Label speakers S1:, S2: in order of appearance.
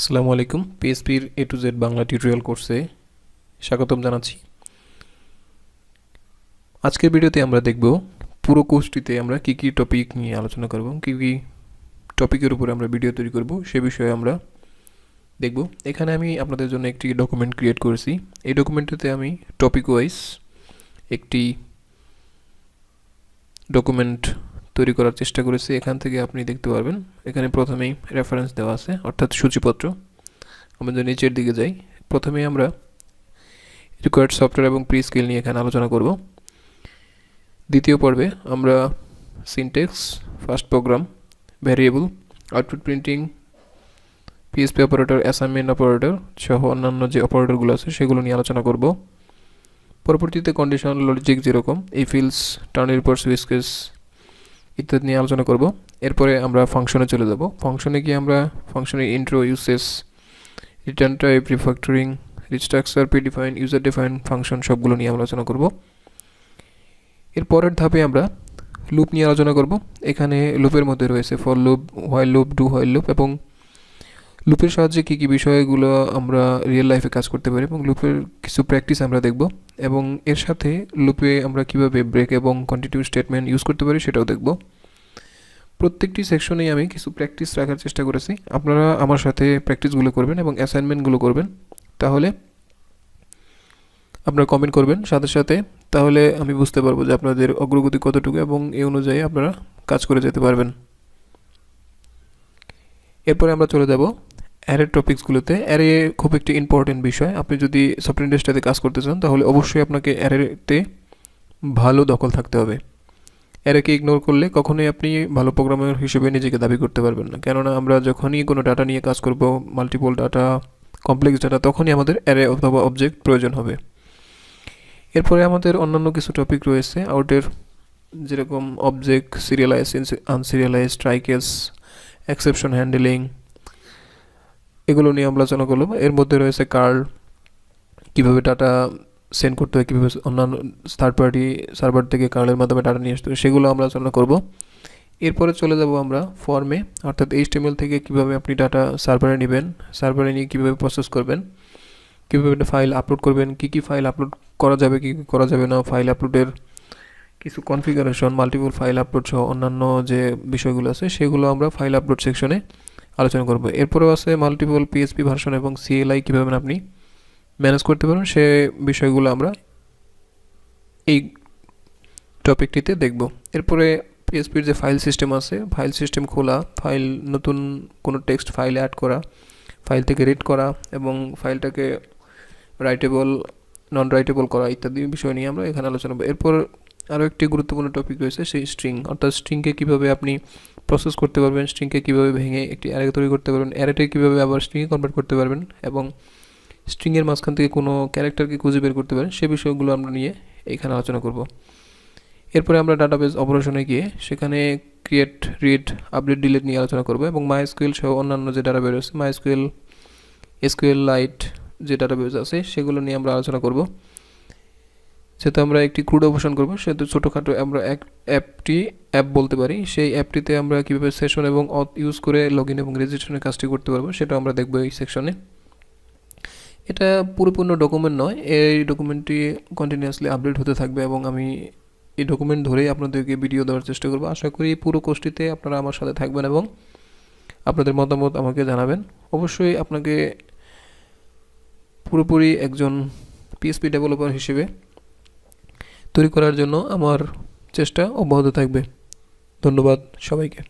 S1: আসসালামু আলাইকুম। পিএসপির এ to Z Bangla tutorial কোর্সে স্বাগতম জানাচ্ছি। আজকের ভিডিওতে আমরা দেখব পুরো কোর্সটিতে আমরা কি কি টপিক নিয়ে আলোচনা করব, কি কি টপিকের উপরে আমরা ভিডিও তৈরি করব সে বিষয়ে আমরা দেখব। এখানে আমি আপনাদের জন্য একটি ডকুমেন্ট ক্রিয়েট করেছি। এই ডকুমেন্টটিতে আমি টপিক ওয়াইজ একটি ডকুমেন্ট তৈরি করার চেষ্টা করেছি। এখান থেকে আপনি দেখতে পারবেন এখানে প্রথমেই রেফারেন্স দেওয়া আছে, অর্থাৎ সূচিপত্র। আমরা যদি নিচের দিকে যাই, প্রথমে আমরা রিকোয়ার্ড সফটওয়্যার এবং প্রি স্কিল নিয়ে এখানে আলোচনা করব। দ্বিতীয় পর্বে আমরা syntax, first program, variable, output printing, PSP operator, assignment operator সহ অন্যান্য যে অপারেটরগুলো আছে সেগুলো নিয়ে আলোচনা করব। পরবর্তীতে কন্ডিশনাল লজিক যেরকম ইফ এলস, টার্নের উপর সুইচ কেস ইত্যাদি নিয়ে আলোচনা করব। এরপরে আমরা ফাংশনে চলে যাব। ফাংশনে গিয়ে আমরা ফাংশনের intro, uses, return type, refactoring, restructure, predefine, user define function সবগুলো নিয়ে আলোচনা করব। এর পরের ধাপে আমরা লুপ নিয়ে আলোচনা করব। এখানে লুপের মধ্যে রয়েছে for loop, while loop, do while loop, এবং লুপের সাহায্যে কী কী বিষয়গুলো আমরা রিয়েল লাইফে কাজ করতে পারি এবং লুপের কিছু প্র্যাকটিস আমরা দেখব, এবং এর সাথে লুপে আমরা কিভাবে ব্রেক এবং কন্টিনিউ স্টেটমেন্ট ইউজ করতে পারি সেটাও দেখব। প্রত্যেকটি সেকশনেই আমি কিছু প্র্যাকটিস রাখার চেষ্টা করেছি। আপনারা আমার সাথে প্র্যাকটিসগুলো করবেন এবং অ্যাসাইনমেন্টগুলো করবেন, তাহলে আপনারা কমেন্ট করবেন সাথে সাথে, তাহলে আমি বুঝতে পারবো যে আপনাদের অগ্রগতি কতটুকু এবং এই অনুযায়ী আপনারা কাজ করে যেতে পারবেন। এরপরে আমরা চলে যাব অ্যারে টপিকসগুলোতে। অ্যারে খুব একটি ইম্পর্টেন্ট বিষয়। আপনি যদি সফটওয়্যার ইন্ডাস্ট্রিতে কাজ করতে চান তাহলে অবশ্যই আপনাকে অ্যারেতে ভালো দখল থাকতে হবে। অ্যারেকে ইগনোর করলে কখনোই আপনি ভালো প্রোগ্রামার হিসেবে নিজেকে দাবি করতে পারবেন না, কেননা আমরা যখনই কোনো ডাটা নিয়ে কাজ করব, মাল্টিপল ডাটা, কমপ্লেক্স ডাটা, তখনই আমাদের অ্যারে অথবা অবজেক্ট প্রয়োজন হবে। এরপরে আমাদের অন্যান্য কিছু টপিক রয়েছে আউটের, যেরকম object, serialize, unserialize, try case, exception handling, এগুলো নিয়ে আমরা আলোচনা করলাম। এর মধ্যে রয়েছে কার্ল, কীভাবে ডাটা সেন্ড করতে হয়, কীভাবে অন্যান্য থার্ড পার্টি সার্ভার থেকে কার্লের মাধ্যমে ডাটা নিয়ে আসতে হয়, সেগুলো আমরা আলোচনা করব। এরপরে চলে যাব আমরা ফর্মে, অর্থাৎ HTML থেকে কীভাবে আপনি ডাটা সার্ভারে নেবেন, সার্ভারে নিয়ে কীভাবে প্রসেস করবেন, কীভাবে একটা ফাইল আপলোড করবেন, কী কী ফাইল আপলোড করা যাবে, কী কী করা যাবে না, ফাইল আপলোডের কিছু কনফিগারেশন, মাল্টিপল ফাইল আপলোড সহ অন্যান্য যে বিষয়গুলো আছে সেগুলো আমরা ফাইল আপলোড সেকশনে আলোচনা করব। এরপরেও আছে মাল্টিপল PHP ভার্সন এবং CLI কীভাবে আপনি ম্যানেজ করতে পারবেন, সে বিষয়গুলো আমরা এই টপিকটিতে দেখব। এরপরে PHPর যে ফাইল সিস্টেম আছে, ফাইল সিস্টেম খোলা, ফাইল, নতুন কোনো টেক্সট ফাইল অ্যাড করা, ফাইল থেকে রিড করা এবং ফাইলটাকে রাইটেবল, নন রাইটেবল করা ইত্যাদি বিষয় নিয়ে আমরা এখানে আলোচনা করব। এরপর আরও একটি গুরুত্বপূর্ণ টপিক রয়েছে, সেই স্ট্রিং, অর্থাৎ স্ট্রিংকে কীভাবে আপনি প্রসেস করতে পারবেন, স্ট্রিংকে কীভাবে ভেঙে একটি অ্যারে তৈরি করতে পারবেন, অ্যারেটাকে কীভাবে আবার স্ট্রিংয়ে কনভার্ট করতে পারবেন এবং স্ট্রিংয়ের মাঝখান থেকে কোনো ক্যারেক্টারকে খুঁজে বের করতে পারেন, সে বিষয়গুলো আমরা নিয়ে এখানে আলোচনা করব। এরপরে আমরা ডাটাবেস অপারেশনে গিয়ে সেখানে ক্রিয়েট, রিড, আপডেট, ডিলিট নিয়ে আলোচনা করব এবং MySQL সহ অন্যান্য যে ডাটাবেস আছে, MySQL, SQLite যে ডাটাবেস আছে সেগুলো নিয়ে আমরা আলোচনা করব। যেহেতু আমরা একটি ক্রুড অপারেশন করব, সেহেতু ছোটোখাটো আমরা অ্যাপ বলতে পারি, সেই অ্যাপটিতে আমরা কীভাবে সেশন এবং অথ ইউজ করে লগ ইন এবং রেজিস্ট্রেশনের কাজটি করতে পারবো সেটা আমরা দেখব এই সেকশনে। এটা পুরোপূর্ণ ডকুমেন্ট নয়, এই ডকুমেন্টটি কন্টিনিউয়াসলি আপডেট হতে থাকবে এবং আমি এই ডকুমেন্ট ধরেই আপনাদেরকে ভিডিও দেওয়ার চেষ্টা করব। আশা করি পুরো কোর্সটিতে আপনারা আমার সাথে থাকবেন এবং আপনাদের মতামত আমাকে জানাবেন। অবশ্যই আপনাকে পুরোপুরি একজন PHP ডেভেলপার হিসেবে তৈরি করার জন্য আমার চেষ্টা অব্যাহত থাকবে। ধন্যবাদ সবাইকে।